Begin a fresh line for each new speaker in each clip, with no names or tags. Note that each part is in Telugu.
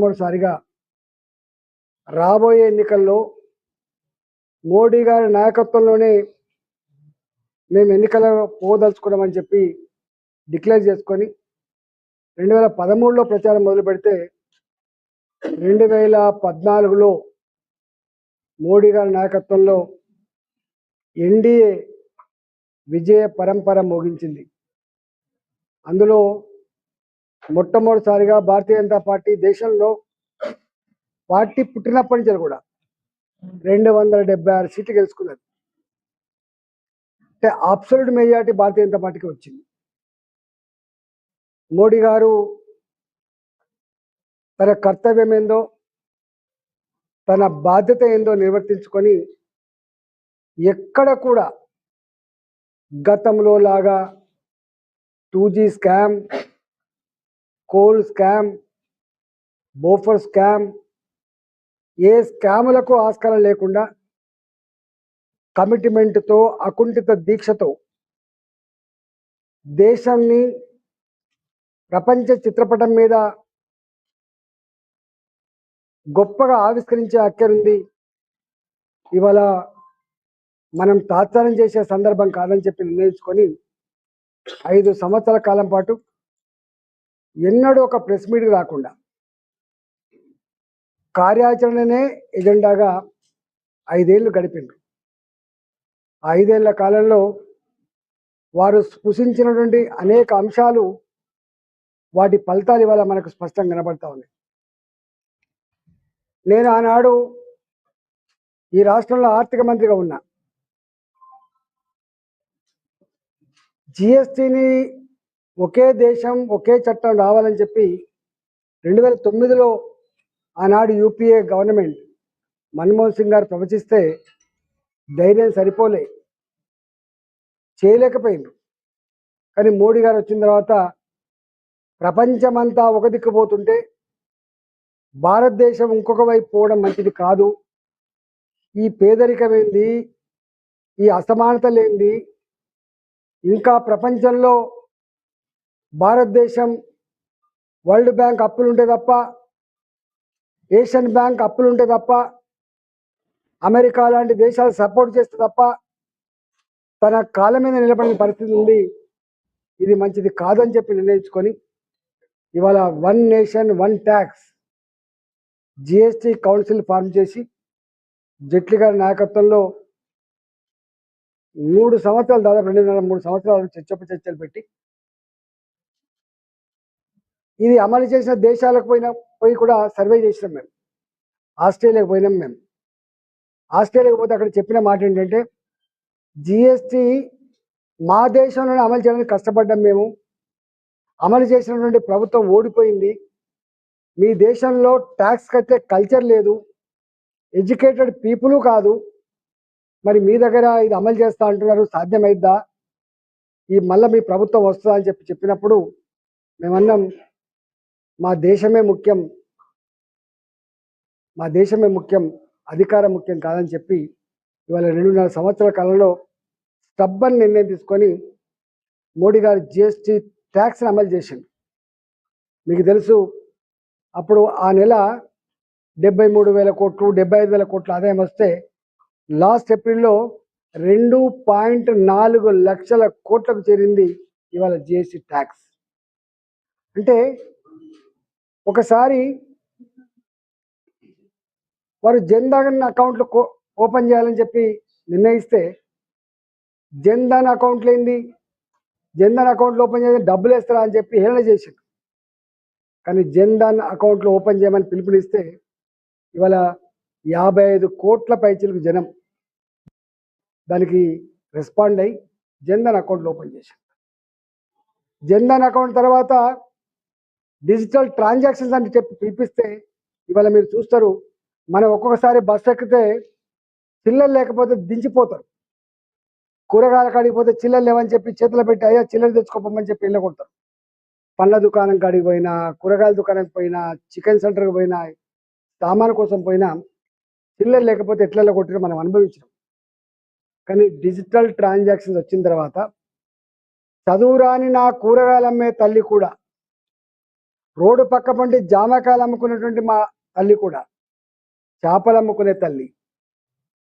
మూడోసారిగా రాబోయే ఎన్నికల్లో మోడీ గారి నాయకత్వంలోనే మేము ఎన్నికలలో పోదలుచుకున్నామని చెప్పి డిక్లేర్ చేసుకొని 2013లో ప్రచారం మొదలు పెడితే 2014లో మోడీ గారి నాయకత్వంలో ఎన్డీఏ విజయ పరంపర మోగించింది. అందులో మొట్టమొదటిసారిగా భారతీయ జనతా పార్టీ దేశంలో పార్టీ పుట్టినప్పటి నుంచి కూడా 276 సీట్లు గెలుచుకున్నది. అంటే అబ్సల్యూట్ మెజారిటీ భారతీయ జనతా పార్టీకి వచ్చింది. మోడీ గారు తన కర్తవ్యం ఏందో, తన బాధ్యత ఏందో నిర్వర్తించుకొని ఎక్కడ కూడా గతంలో లాగా 2G scam, coal scam, Bofors scam, ఏ స్కాములకు ఆస్కారం లేకుండా కమిట్మెంట్తో, అకుంఠిత దీక్షతో దేశాన్ని ప్రపంచ చిత్రపటం మీద గొప్పగా ఆవిష్కరించే అక్కరుంది. ఇవాళ మనం తాత్సారం చేసే సందర్భం కాదని చెప్పి నిర్ణయించుకొని 5 సంవత్సరాల కాలం పాటు ఎన్నడూ ఒక ప్రెస్ మీట్ రాకుండా కార్యాచరణనే ఎజెండాగా 5 ఏళ్ళు గడిపిండ్రు. 5 ఏళ్ల కాలంలో వారు స్పృశించినటువంటి అనేక అంశాలు, వాటి ఫలితాలు ఇవాళ మనకు స్పష్టంగా కనబడతా ఉన్నాయి. నేను ఆనాడు ఈ రాష్ట్రంలో ఆర్థిక మంత్రిగా ఉన్నా. జిఎస్టీని ఒకే దేశం ఒకే చట్టం రావాలని చెప్పి 2009లో ఆనాడు యూపీఏ గవర్నమెంట్ మన్మోహన్ సింగ్ గారు ప్రవచిస్తే ధైర్యం సరిపోలే, చేయలేకపోయింది. కానీ మోడీ గారు వచ్చిన తర్వాత ప్రపంచమంతా ఒక దిక్కుపోతుంటే భారతదేశం ఇంకొక వైపు పోవడం మంచిది కాదు, ఈ పేదరికమేంది, ఈ అసమానతలేంది, ఇంకా ప్రపంచంలో భారతదేశం వరల్డ్ బ్యాంక్ అప్పులుంటే తప్ప, ఏషియన్ బ్యాంక్ అప్పులుంటే తప్ప, అమెరికా లాంటి దేశాలు సపోర్ట్ చేస్తే తప్ప తన కాళ్ళ మీద నిలబడిన పరిస్థితి ఉంది, ఇది మంచిది కాదని చెప్పి నిర్ణయించుకొని ఇవాళ 1 nation 1 tax GST council form చేసి జైట్లీ గారి నాయకత్వంలో 3 సంవత్సరాలు, దాదాపు 2.5-3 సంవత్సరాలు చర్చలు పెట్టి ఇది అమలు చేసిన దేశాలకు పోయి కూడా సర్వే చేసినాం. మేము ఆస్ట్రేలియాకి పోయినాం. మేము ఆస్ట్రేలియాకి పోతే అక్కడ చెప్పిన మాట ఏంటంటే, జిఎస్టీ మా దేశంలోనే అమలు చేయడానికి కష్టపడ్డాం, మేము అమలు చేసినటువంటి ప్రభుత్వం ఓడిపోయింది, మీ దేశంలో ట్యాక్స్ కట్టే కల్చర్ లేదు, ఎడ్యుకేటెడ్ పీపుల్ కాదు, మరి మీ దగ్గర ఇది అమలు చేస్తా అంటున్నారు, సాధ్యమైద్దా, ఈ మళ్ళీ మీ ప్రభుత్వం వస్తుందా అని చెప్పినప్పుడు మేమన్నాం, మా దేశమే ముఖ్యం, మా దేశమే ముఖ్యం, అధికారం ముఖ్యం కాదని చెప్పి ఇవాళ 2.5 సంవత్సరాల కాలంలో స్టబ్బన్ నిర్ణయం తీసుకొని మోడీ గారు జిఎస్టీ ట్యాక్స్ని అమలు చేసింది. మీకు తెలుసు, అప్పుడు ఆ నెల 73,000 కోట్లు 75,000 కోట్ల ఆదాయం వస్తే లాస్ట్ ఏప్రిల్లో 2.4 లక్షల కోట్లకు చేరింది ఇవాళ జిఎస్టీ ట్యాక్స్. అంటే ఒకసారి వారు జన్ధన్ అకౌంట్లు ఓపెన్ చేయాలని చెప్పి నిర్ణయిస్తే, జన్ధన్ అకౌంట్లు ఏంది, జన్ధన్ అకౌంట్లు ఓపెన్ చేస్తే డబ్బులు వేస్తారా అని చెప్పి హేళన చేసింది. కానీ జన్ధన్ అకౌంట్లు ఓపెన్ చేయమని పిలుపునిస్తే ఇవాళ 55 కోట్ల పైచలకు జనం దానికి రెస్పాండ్ అయ్యి జన్ధన్ అకౌంట్లు ఓపెన్ చేశారు. జన్ధన్ అకౌంట్ తర్వాత డిజిటల్ ట్రాన్సాక్షన్స్ అని చెప్పి పిలిపిస్తే ఇవాళ మీరు చూస్తారు, మనం ఒక్కొక్కసారి బస్సు ఎక్కితే చిల్లర లేకపోతే దించిపోతారు, కూరగాయల కాడికి పోతే చిల్లర లేవని చెప్పి చేతులు పెట్టి అయ్యా చిల్లర తెచ్చుకోమని చెప్పి వెళ్ళగొడతారు. పండ్ల దుకాణం కాడికి పోయినా, కూరగాయల దుకాణానికి పోయినా, చికెన్ సెంటర్కి పోయినా, సామాను కోసం పోయినా చిల్లర లేకపోతే ఎట్లా కొట్టినా మనం అనుభవించినాం. కానీ డిజిటల్ ట్రాన్సాక్షన్స్ వచ్చిన తర్వాత చదువురాని నా కూరగాయలు అమ్మే తల్లి కూడా రోడ్డు పక్క పండి జామకాయలు అమ్ముకునేటువంటి మా తల్లి కూడా, చేపలు అమ్ముకునే తల్లి,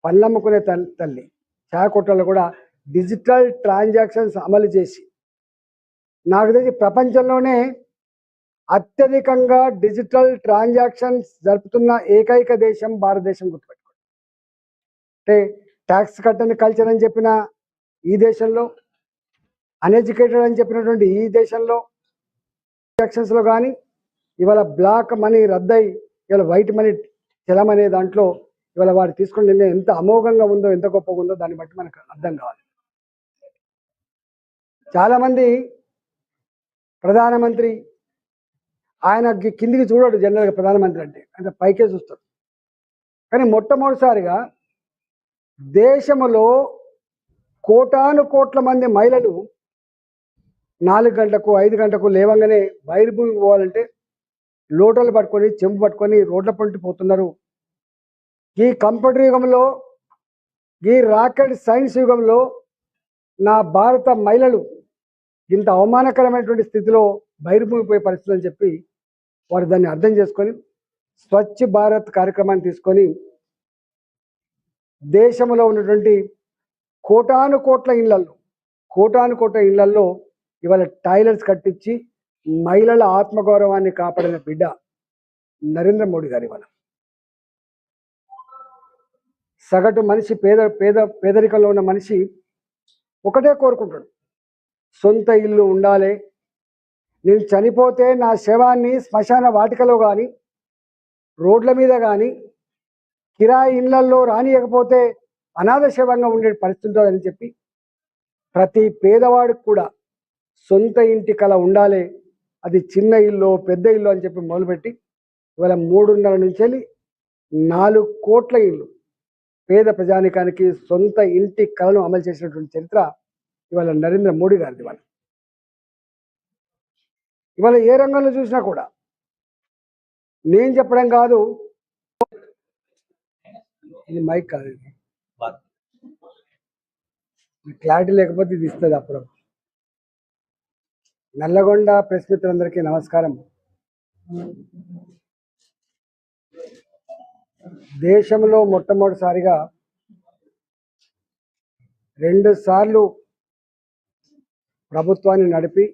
పళ్ళు అమ్ముకునే తల్లి, చాయ కొట్టలు కూడా డిజిటల్ ట్రాన్సాక్షన్స్ అమలు చేసి, నాకు తెలిసి ప్రపంచంలోనే అత్యధికంగా డిజిటల్ ట్రాన్సాక్షన్స్ జరుపుతున్న ఏకైక దేశం భారతదేశం. గుర్తుపెట్టుకోండి. అంటే ట్యాక్స్ కట్టని కల్చర్ అని చెప్పిన ఈ దేశంలో, అన్ఎడ్యుకేటెడ్ అని చెప్పినటువంటి ఈ దేశంలో ట్రాన్సాక్షన్స్లో కానీ ఇవాళ బ్లాక్ మనీ రద్దయి ఇవాళ వైట్ మనీ చలమనే దాంట్లో ఇవాళ వారు తీసుకున్న నిర్ణయం ఎంత అమోఘంగా ఉందో, ఎంత గొప్పగా ఉందో దాన్ని బట్టి మనకు అర్థం కావాలి. చాలామంది ప్రధానమంత్రి ఆయన కిందికి చూడడు, జనరల్గా ప్రధానమంత్రి అంటే పైకే చూస్తాడు. కానీ మొట్టమొదటిసారిగా దేశంలో కోటాను కోట్ల మంది మహిళలు 4 గంటలకు 5 గంటలకు లేవంగానే బహిర్భూమికి పోవాలంటే లోటలు పట్టుకొని చెంపు పట్టుకొని రోడ్ల పంటి పోతున్నారు. ఈ కంప్యూటర్ యుగంలో, ఈ రాకెట్ సైన్స్ యుగంలో నా భారత మహిళలు ఇంత అవమానకరమైనటువంటి స్థితిలో బహిర్భూమిపోయే పరిస్థితి అని చెప్పి వారు దాన్ని అర్థం చేసుకొని స్వచ్ఛ భారత్ కార్యక్రమాన్ని తీసుకొని దేశంలో ఉన్నటువంటి కోటాను కోట్ల ఇళ్లల్లో ఇవాళ టాయిలెట్స్ కట్టించి మహిళల ఆత్మగౌరవాన్ని కాపాడిన బిడ్డ నరేంద్ర మోడీ గారి. ఇవాళ సగటు మనిషి, పేదరికంలో ఉన్న మనిషి ఒకటే కోరుకుంటాడు, సొంత ఇల్లు ఉండాలి. నేను చనిపోతే నా శవాన్ని శ్మశాన వాటికలో కానీ, రోడ్ల మీద కానీ, కిరాయి ఇళ్లల్లో రానియకపోతే అనాథ శవంగా ఉండే పరిస్థితి ఉంటుందని చెప్పి ప్రతి పేదవాడికి కూడా సొంత ఇంటి కళ ఉండాలి. అది చిన్న ఇల్లు, పెద్ద ఇల్లు అని చెప్పి మొదలుపెట్టి ఇవాళ 3.5 నుంచి 4 కోట్ల ఇల్లు పేద ప్రజానికానికి సొంత ఇంటి కళను అమలు చేసినటువంటి చరిత్ర ఇవాళ నరేంద్ర మోడీ గారిది. ఇవాళ ఏ రంగంలో చూసినా కూడా నేను చెప్పడం కాదు, ఇది మైక్ కాదు, క్లారిటీ లేకపోతే ఇది ఇస్తుంది అప్పుడు. నల్లగొండ ప్రెస్ మిత్రులందరికీ నమస్కారం. దేశంలో మొట్టమొదటిసారిగా 2 సార్లు ప్రభుత్వాన్ని నడిపి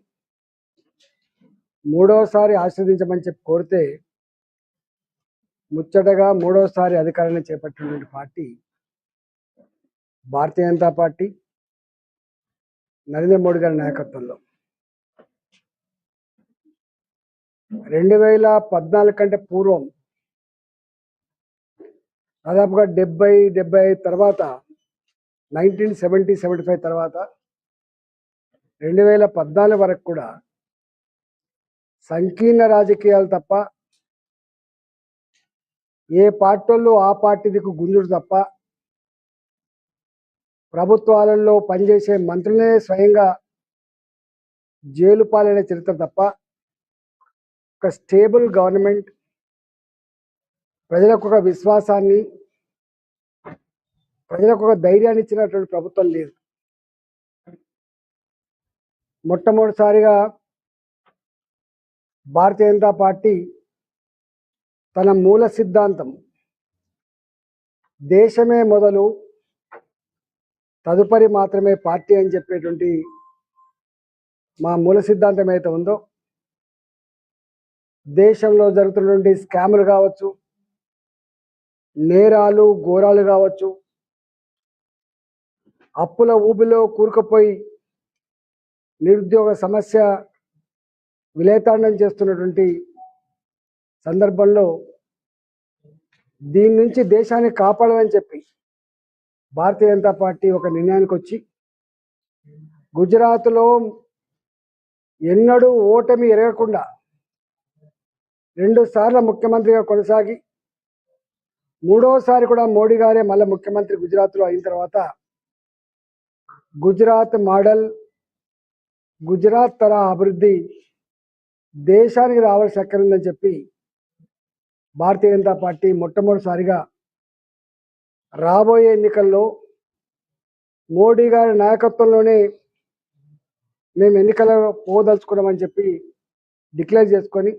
3వసారి ఆశీర్వదించమని చెప్పి కోరితే ముచ్చటగా 3వసారి అధికారాన్ని చేపట్టినటువంటి పార్టీ భారతీయ జనతా పార్టీ, నరేంద్ర మోడీ గారి నాయకత్వంలో. 2014 కంటే పూర్వం దాదాపుగా 70-75 తర్వాత, 1970-75 తర్వాత 2014 వరకు కూడా సంకీర్ణ రాజకీయాలు తప్ప, ఏ పార్టీల్లో ఆ పార్టీ దిక్కు గుంజుడు తప్ప, ప్రభుత్వాలలో పనిచేసే మంత్రులనే స్వయంగా జైలు పాలైన చరిత్ర తప్ప, ఒక స్టేబుల్ గవర్నమెంట్, ప్రజలకు ఒక విశ్వాసాన్ని, ప్రజలకు ఒక ధైర్యాన్ని ఇచ్చినటువంటి ప్రభుత్వం లేదు. మొట్టమొదటిసారిగా భారతీయ జనతా పార్టీ తన మూల సిద్ధాంతం దేశమే మొదలు తదుపరి మాత్రమే పార్టీ అని చెప్పేటువంటి మా మూల సిద్ధాంతం అయితే ఉందో, దేశంలో జరుగుతున్నటువంటి స్కాములు కావచ్చు, నేరాలు ఘోరాలు కావచ్చు, అప్పుల ఊబిలో కూరుకుపోయి నిరుద్యోగ సమస్య విలేతాండం చేస్తున్నటువంటి సందర్భంలో దీని నుంచి దేశాన్ని కాపాడాలని చెప్పి భారతీయ జనతా పార్టీ ఒక నిర్ణయానికి వచ్చి, గుజరాత్లో ఎన్నడూ ఓటమి ఎరగకుండా 2 సార్లు ముఖ్యమంత్రిగా కొనసాగి 3వసారి కూడా మోడీ గారే మళ్ళీ ముఖ్యమంత్రి గుజరాత్లో అయిన తర్వాత గుజరాత్ మోడల్, గుజరాత్ తరహా అభివృద్ధి దేశానికి రావాల్సి ఎక్కడుందని చెప్పి భారతీయ జనతా పార్టీ మొట్టమొదటిసారిగా రాబోయే ఎన్నికల్లో మోడీ గారి నాయకత్వంలోనే మేము ఎన్నికలలో పోదలుచుకున్నామని చెప్పి డిక్లేర్ చేసుకొని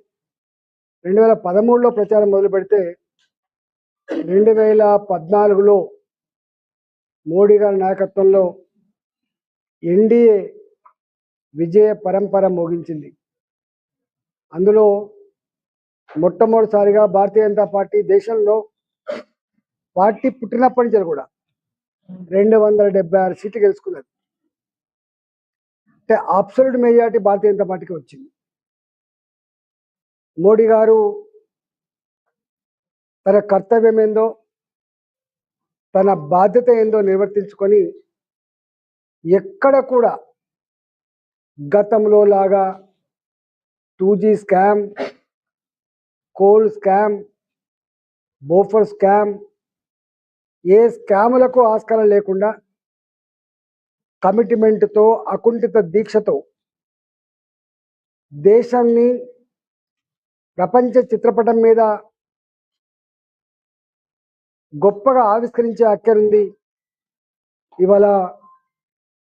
2013లో ప్రచారం మొదలు పెడితే 2014లో మోడీ గారి నాయకత్వంలో ఎన్డీఏ విజయ పరంపర మోగించింది. అందులో మొట్టమొదటిసారిగా భారతీయ జనతా పార్టీ దేశంలో పార్టీ పుట్టినప్పటి నుంచి కూడా 276 సీట్లు గెలుచుకున్నది. అంటే అబ్సల్యూట్ మెజారిటీ భారతీయ జనతా పార్టీకి వచ్చింది. మోడీ గారు తన కర్తవ్యం ఏందో, తన బాధ్యత ఏందో నిర్వర్తించుకొని ఎక్కడ కూడా గతంలో లాగా 2G scam, coal scam, Bofors scam, ఏ స్కాములకు ఆస్కారం లేకుండా కమిట్మెంట్తో, అకుంఠిత దీక్షతో దేశాన్ని ప్రపంచ చిత్రపటం మీద గొప్పగా ఆవిష్కరించే అక్కరుంది. ఇవాళ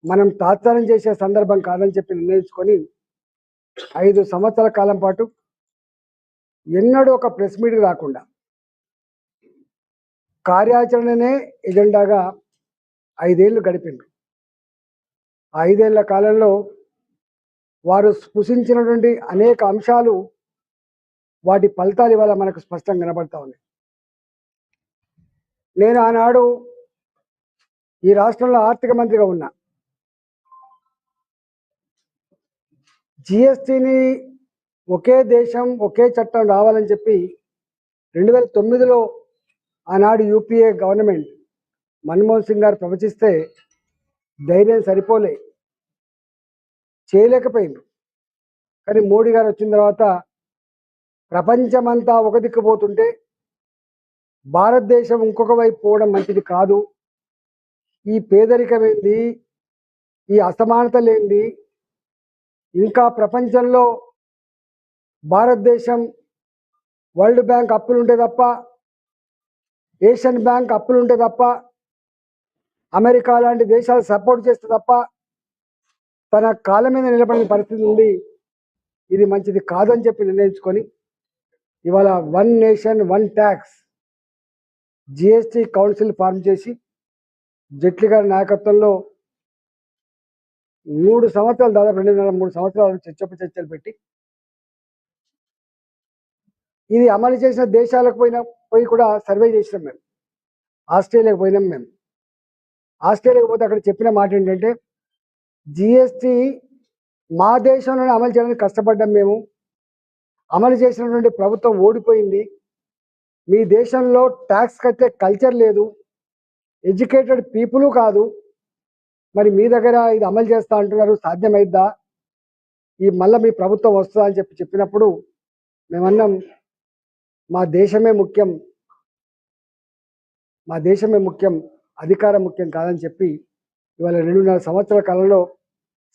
మనం తాత్సారం చేసే సందర్భం కాదని చెప్పి నిర్ణయించుకొని 5 సంవత్సరాల కాలం పాటు ఎన్నడూ ఒక ప్రెస్ మీట్కి రాకుండా కార్యాచరణనే ఎజెండాగా 5 ఏళ్ళు గడిపింది. ఆ 5 ఏళ్ల కాలంలో వారు స్పృశించినటువంటి అనేక అంశాలు, వాటి ఫలితాలు ఇవాళ మనకు స్పష్టంగా కనబడతా ఉన్నాయి. నేను ఆనాడు ఈ రాష్ట్రంలో ఆర్థిక మంత్రిగా ఉన్నా. జిఎస్టిని ఒకే దేశం ఒకే చట్టం రావాలని చెప్పి 2009లో ఆనాడు యూపీఏ గవర్నమెంట్ మన్మోహన్ సింగ్ గారు ప్రవచిస్తే ధైర్యం సరిపోలే, చేయలేకపోయింది. కానీ మోడీ గారు వచ్చిన తర్వాత ప్రపంచమంతా ఒక దిక్కుపోతుంటే భారతదేశం ఇంకొక వైపు పోవడం మంచిది కాదు, ఈ పేదరికమేంది, ఈ అసమానతలేంది, ఇంకా ప్రపంచంలో భారతదేశం వరల్డ్ బ్యాంక్ అప్పులుంటే తప్ప, ఏషియన్ బ్యాంక్ అప్పులుంటే తప్ప, అమెరికా లాంటి దేశాలు సపోర్ట్ చేస్తే తప్ప తన కాళ్ళ మీద నిలబడిన పరిస్థితి ఉంది, ఇది మంచిది కాదని చెప్పి నిర్ణయించుకొని ఇవాళ 1 nation 1 tax GST council form చేసి జైట్లీ గారి నాయకత్వంలో 3 సంవత్సరాలు, దాదాపు 2.5-3 సంవత్సరాలు చర్చలు పెట్టి ఇది అమలు చేసిన దేశాలకు పోయి కూడా సర్వే చేసినాం. మేము ఆస్ట్రేలియాకి పోయినాం. మేము ఆస్ట్రేలియాకి పోతే అక్కడ చెప్పిన మాట ఏంటంటే, జిఎస్టి మా దేశంలోనే అమలు చేయడానికి కష్టపడ్డాం, మేము అమలు చేసినటువంటి ప్రభుత్వం ఓడిపోయింది, మీ దేశంలో ట్యాక్స్ కట్టే కల్చర్ లేదు, ఎడ్యుకేటెడ్ పీపుల్ కాదు, మరి మీ దగ్గర ఇది అమలు చేస్తా అంటున్నారు, సాధ్యమైద్దా, ఈ మళ్ళీ మీ ప్రభుత్వం వస్తుందా అని చెప్పినప్పుడు మేమన్నాం, మా దేశమే ముఖ్యం, మా దేశమే ముఖ్యం, అధికారం ముఖ్యం కాదని చెప్పి ఇవాళ 2.5 సంవత్సరాల కాలంలో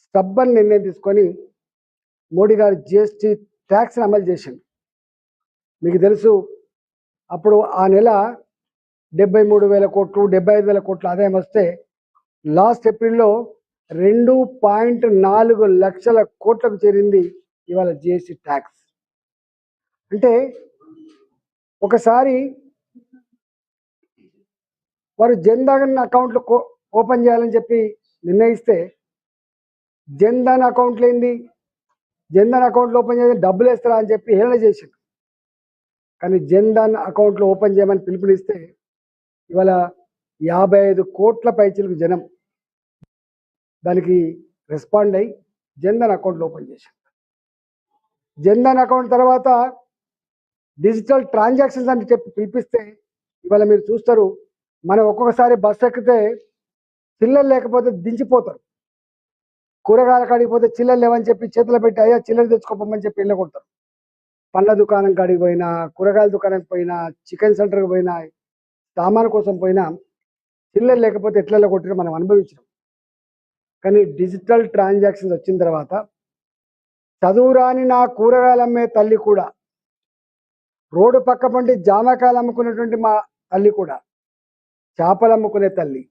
స్టబ్బన్ నిర్ణయం తీసుకొని మోడీ గారు జిఎస్టి ట్యాక్స్ని అమలు చేసింది. మీకు తెలుసు, అప్పుడు ఆ నెల 73,000 కోట్లు 75,000 కోట్ల ఆదాయం వస్తే లాస్ట్ ఏప్రిల్లో 2.4 లక్షల కోట్లకు చేరింది ఇవాళ జిఎస్టి ట్యాక్స్. అంటే ఒకసారి వారు జన్ధన్ అకౌంట్లు ఓపెన్ చేయాలని చెప్పి నిర్ణయిస్తే జన్ధన్ అకౌంట్లు ఏంది, జన్ధన్ అకౌంట్లు ఓపెన్ చేసి డబ్బులు వేస్తారా అని చెప్పి హేళన చేసింది. కానీ జన్ధన్ అకౌంట్లు ఓపెన్ చేయమని పిలుపునిస్తే ఇవాళ 55 కోట్ల పైచీలకు జనం దానికి రెస్పాండ్ అయ్యి జన్ధన్ అకౌంట్లు ఓపెన్ చేశారు. జన్ధన్ అకౌంట్ తర్వాత డిజిటల్ ట్రాన్సాక్షన్స్ అని చెప్పి పిలిపిస్తే ఇవాళ మీరు చూస్తారు, మనం ఒక్కొక్కసారి బస్సు ఎక్కితే చిల్లర లేకపోతే దించిపోతారు, కూరగాయల కాడికి పోతే చిల్లర లేవని చెప్పి చేతులు పెట్టి అయ్యా చిల్లర తెచ్చుకోమని చెప్పి వెళ్ళగొడతారు. పండ్ల దుకాణం కాడికి పోయినా, కూరగాయల దుకాణానికి పోయినా, చికెన్ సెంటర్కి పోయినా, సామాన్ కోసం పోయినా చిల్లర లేకపోతే ఎట్లా కొట్టినా మనం అనుభవించాం. కానీ డిజిటల్ ట్రాన్సాక్షన్స్ వచ్చిన తర్వాత చదువురాని నా కూరగాయలు అమ్మే తల్లి కూడా, రోడ్డు పక్క పండి జామకాయలు అమ్ముకునేటువంటి మా తల్లి కూడా, చేపలు అమ్ముకునే తల్లి,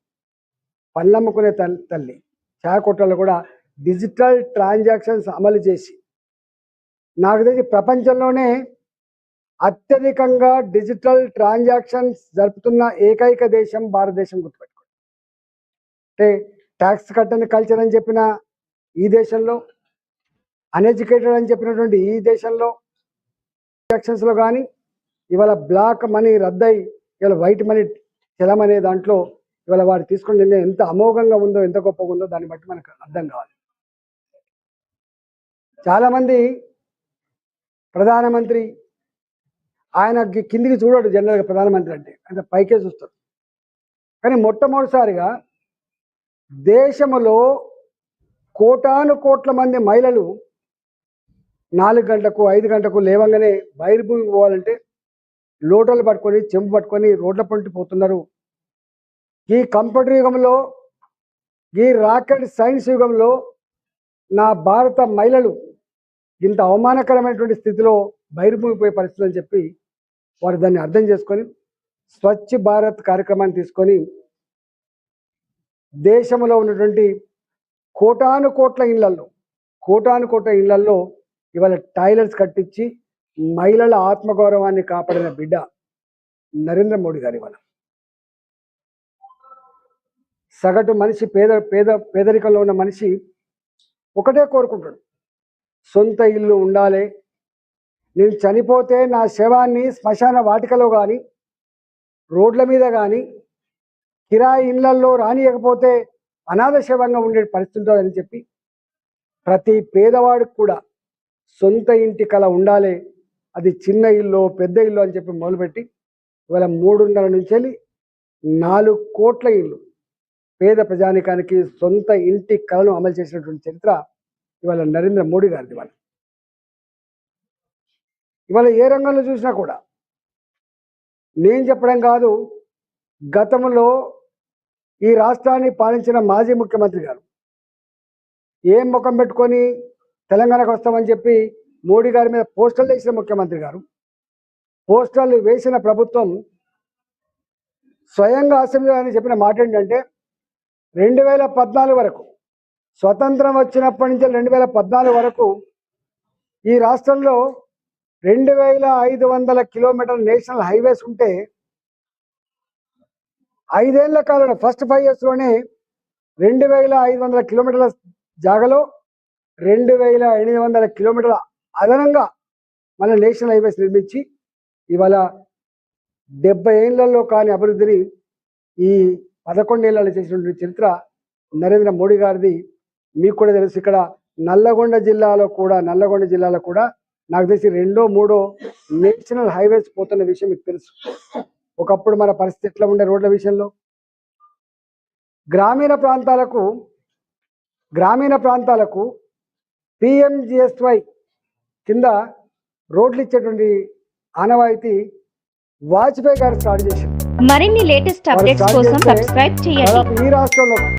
పళ్ళు అమ్ముకునే తల్లి, చాయ కొట్టలు కూడా డిజిటల్ ట్రాన్సాక్షన్స్ అమలు చేసి నాకు తెలిసి ప్రపంచంలోనే అత్యధికంగా డిజిటల్ ట్రాన్సాక్షన్స్ జరుపుతున్న ఏకైక దేశం భారతదేశం. గుర్తుపెట్టుకోండి. అంటే ట్యాక్స్ కట్టని కల్చర్ అని చెప్పిన ఈ దేశంలో, అన్ఎడ్యుకేటెడ్ అని చెప్పినటువంటి ఈ దేశంలో ట్రాన్సాక్షన్స్లో కానీ ఇవాళ బ్లాక్ మనీ రద్దయి ఇవాళ వైట్ మనీ చలమనే దాంట్లో ఇవాళ వారు తీసుకున్న నిర్ణయం ఎంత అమోఘంగా ఉందో, ఎంత గొప్పగా ఉందో దాన్ని బట్టి మనకు అర్థం కావాలి. చాలామంది ప్రధానమంత్రి ఆయన కిందికి చూడడు. జనరల్గా ప్రధానమంత్రి అంటే పైకే చూస్తాడు. కానీ మొట్టమొదటిసారిగా దేశంలో కోటాను కోట్ల మంది మహిళలు 4 గంటలకు 5 గంటలకు లేవంగానే బహిర్భూమికి పోవాలంటే లోటలు పట్టుకొని చెంపు పట్టుకొని రోడ్ల పంటి పోతున్నారు. ఈ కంప్యూటర్ యుగంలో, ఈ రాకెట్ సైన్స్ యుగంలో నా భారత మహిళలు ఇంత అవమానకరమైనటువంటి స్థితిలో బహిర్భూమికి పోయే పరిస్థితి అని చెప్పి వారు దాన్ని అర్థం చేసుకొని స్వచ్ఛ భారత్ కార్యక్రమాన్ని తీసుకొని దేశంలో ఉన్నటువంటి కోటాను కోట్ల ఇళ్లల్లో ఇవాళ టాయిలెట్స్ కట్టించి మహిళల ఆత్మగౌరవాన్ని కాపాడిన బిడ్డ నరేంద్ర మోడీ గారి. ఇవాళ సగటు మనిషి పేదరికంలో ఉన్న మనిషి ఒకటే కోరుకుంటాడు, సొంత ఇల్లు ఉండాలి. నేను చనిపోతే నా శవాన్ని శ్మశాన వాటికలో కానీ, రోడ్ల మీద కానీ, కిరాయి ఇళ్లల్లో రానియకపోతే అనాథ శవంగా ఉండే పరిస్థితి ఉంటుందని చెప్పి ప్రతి పేదవాడికి కూడా సొంత ఇంటి కళ ఉండాలి. అది చిన్న ఇల్లు, పెద్ద ఇల్లు అని చెప్పి మొదలుపెట్టి ఇవాళ 3.5 నుంచి 4 కోట్ల ఇల్లు పేద ప్రజానికానికి సొంత ఇంటి కళను అమలు చేసినటువంటి చరిత్ర ఇవాళ నరేంద్ర మోడీ గారిది. ఇవాళ ఏ రంగంలో చూసినా కూడా నేను చెప్పడం కాదు, గతంలో ఈ రాష్ట్రాన్ని పాలించిన మాజీ ముఖ్యమంత్రి గారు ఏం ముఖం పెట్టుకొని తెలంగాణకు వస్తామని చెప్పి మోడీ గారి మీద పోస్టర్లు వేసిన ముఖ్యమంత్రి గారు, పోస్టర్లు వేసిన ప్రభుత్వం స్వయంగా అసెంబ్లీలో అని చెప్పిన మాట ఏంటంటే 2014 వరకు, స్వతంత్రం వచ్చినప్పటి నుంచి 2014 వరకు ఈ రాష్ట్రంలో 2500 కిలోమీటర్ల నేషనల్ హైవేస్ ఉంటే 5 ఏళ్ల కాలంలో ఫస్ట్ 5 ఇయర్స్లోనే 2500 కిలోమీటర్ల జాగలో 2800 కిలోమీటర్ల అదనంగా మన నేషనల్ హైవేస్ నిర్మించి ఇవాళ 70 ఏళ్లలో కాని అభివృద్ధిని ఈ 11 ఏళ్లలో చేసినటువంటి చరిత్ర నరేంద్ర మోడీ గారిది. మీకు కూడా తెలుసు, ఇక్కడ నల్లగొండ జిల్లాలో కూడా నాకు తెలిసి 2, 3 నేషనల్ హైవేస్ పోతున్న విషయం మీకు తెలుసు. ఒకప్పుడు మన పరిస్థితి ఎట్లా ఉండే రోడ్ల విషయంలో. గ్రామీణ ప్రాంతాలకు PMGSY కింద రోడ్లు ఇచ్చేటువంటి ఆనవాయితీ వాజ్పేయి గారు స్టార్ట్ చేశారు.
మరిన్ని లేటెస్ట్ అప్డేట్స్ కోసం సబ్స్క్రైబ్ చేయండి.
ఈ రాష్ట్రంలో